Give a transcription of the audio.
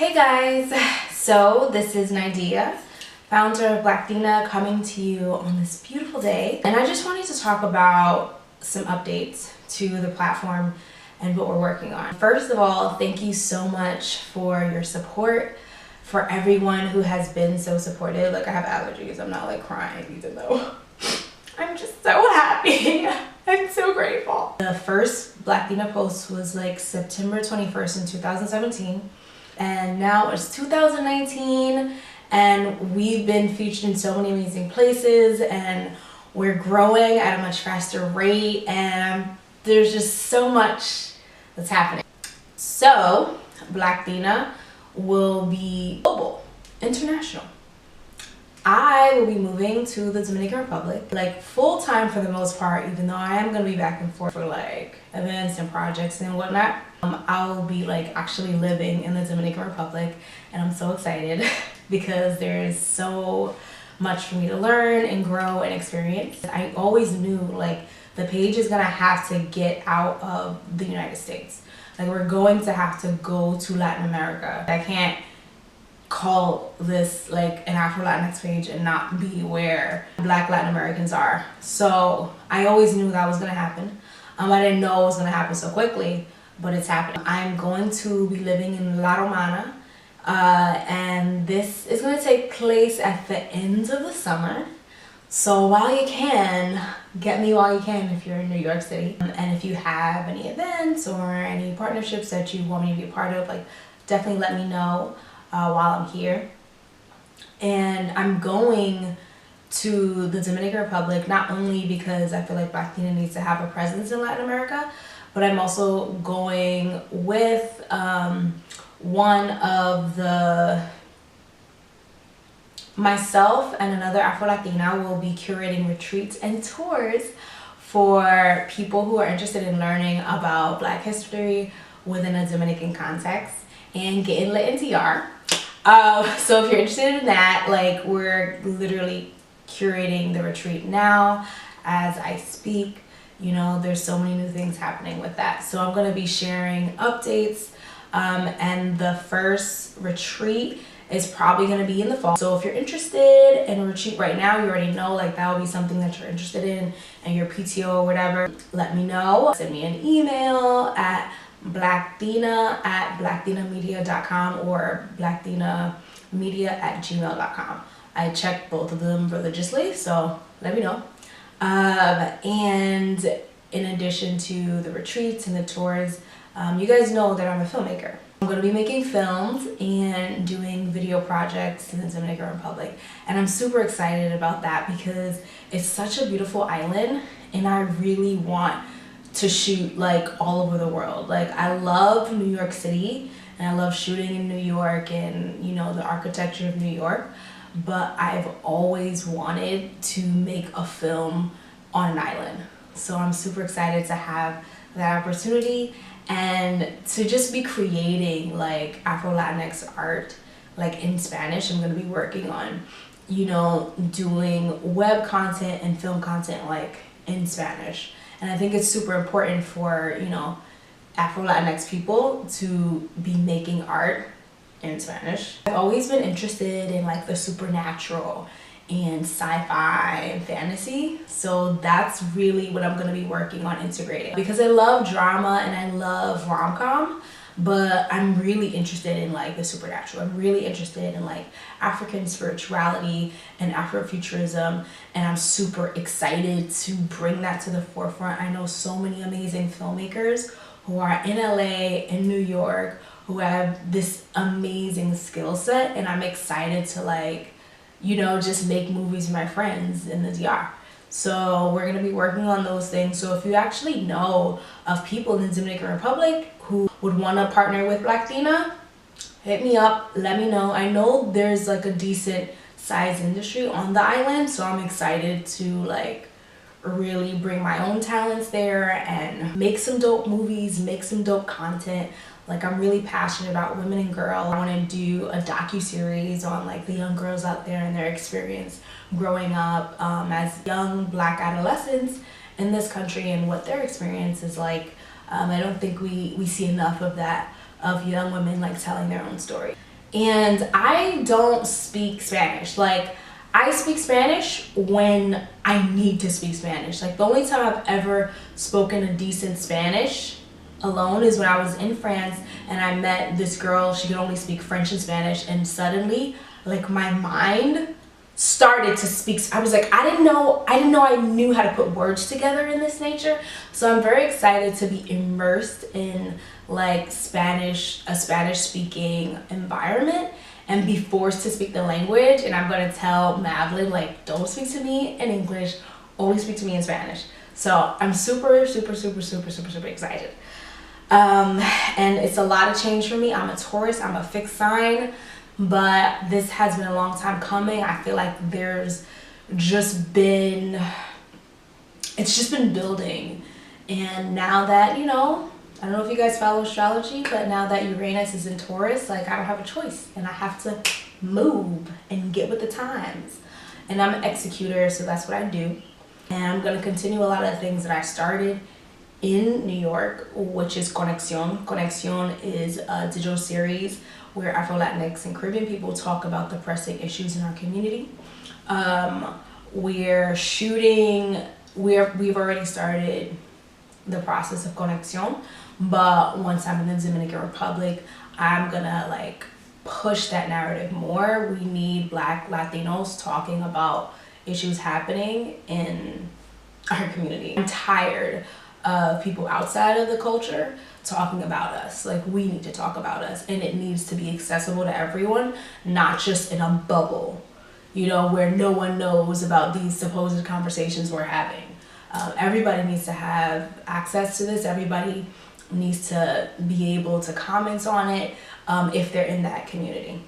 Hey guys, so this is Nidia, founder of Blactina, coming to you on this beautiful day. And I just wanted to talk about some updates to the platform and what we're working on. First of all, thank you so much for your support, for everyone who has been so supportive. Like, I have allergies, I'm not like crying even though I'm just so happy. I'm so grateful. The first Blactina post was like September 21st in 2017. And now it's 2019 and we've been featured in so many amazing places and we're growing at a much faster rate and there's just so much that's happening. So Blactina will be global, international. I will be moving to the Dominican Republic, like full-time for the most part, even though I am going to be back and forth for like events and projects and whatnot. I'll be like actually living in the Dominican Republic and I'm so excited because there's so much for me to learn and grow and experience. I always knew like the page is going to have to get out of the United States. Like, we're going to have to go to Latin America. I can't call this like an Afro Latinx page and not be where Black Latin Americans are. So I always knew that was gonna happen. I didn't know it was gonna happen so quickly, but it's happening. I'm going to be living in La Romana, and this is gonna take place at the end of the summer. So while you can, get me while you can if you're in New York City. And if you have any events or any partnerships that you want me to be a part of, like, definitely let me know while I'm here. And I'm going to the Dominican Republic not only because I feel like Blactina needs to have a presence in Latin America, but I'm also going with one of myself and another Afro Latina will be curating retreats and tours for people who are interested in learning about Black history within a Dominican context and getting lit in TR. So if you're interested in that, like, we're literally curating the retreat now as I speak. You know, there's so many new things happening with that. So I'm gonna be sharing updates, and the first retreat is probably gonna be in the fall. So if you're interested in a retreat right now, you already know, like, that will be something that you're interested in and your PTO or whatever, let me know. Send me an email at blactina@blactinamedia.com or blactinamedia@gmail.com. I check both of them religiously, so let me know. And in addition to the retreats and the tours, you guys know that I'm a filmmaker. I'm going to be making films and doing video projects in the Dominican Republic, and I'm super excited about that because it's such a beautiful island and I really want to shoot like all over the world. Like, I love New York City and I love shooting in New York and, you know, the architecture of New York, but I've always wanted to make a film on an island. So I'm super excited to have that opportunity and to just be creating like Afro Latinx art like in Spanish. I'm going to be working on, you know, doing web content and film content like in Spanish. And I think it's super important for, you know, Afro Latinx people to be making art in Spanish. I've always been interested in like the supernatural and sci-fi and fantasy. So that's really what I'm gonna be working on integrating. Because I love drama and I love rom-com, but I'm really interested in like the supernatural. I'm really interested in like African spirituality and Afrofuturism, and I'm super excited to bring that to the forefront. I know so many amazing filmmakers who are in LA and New York who have this amazing skill set, and I'm excited to, like, you know, just make movies with my friends in the DR. So we're gonna be working on those things. So if you actually know of people in the Dominican Republic who would want to partner with Blactina, hit me up, let me know. I know there's like a decent size industry on the island, so I'm excited to like really bring my own talents there and make some dope movies, make some dope content. Like, I'm really passionate about women and girls. I want to do a docu-series on like the young girls out there and their experience growing up as young Black adolescents in this country and what their experience is like. I don't think we see enough of that, of young women like telling their own story. And I don't speak Spanish. Like, I speak Spanish when I need to speak Spanish. Like, the only time I've ever spoken a decent Spanish alone is when I was in France and I met this girl. She could only speak French and Spanish, and suddenly, like, my mind started to speak. I was like, I didn't know I knew how to put words together in this nature. So I'm very excited to be immersed in like a Spanish speaking environment and be forced to speak the language. And I'm going to tell Madeline, like, don't speak to me in English, only speak to me in Spanish. So I'm super excited. And it's a lot of change for me. I'm a Taurus, I'm a fixed sign, but this has been a long time coming. I feel like it's just been building. And now that, you know, I don't know if you guys follow astrology, but now that Uranus is in Taurus, like, I don't have a choice and I have to move and get with the times. And I'm an executor, so that's what I do. And I'm going to continue a lot of the things that I started in New York, which is Conexión. Conexión is a digital series where Afro-Latinx and Caribbean people talk about the pressing issues in our community. We've already started the process of Conexión, but once I'm in the Dominican Republic, I'm gonna like push that narrative more. We need Black Latinos talking about issues happening in our community. I'm tired of people outside of the culture talking about us. Like, we need to talk about us, and it needs to be accessible to everyone, not just in a bubble, you know, where no one knows about these supposed conversations we're having. Everybody needs to have access to this. Everybody needs to be able to comment on it if they're in that community.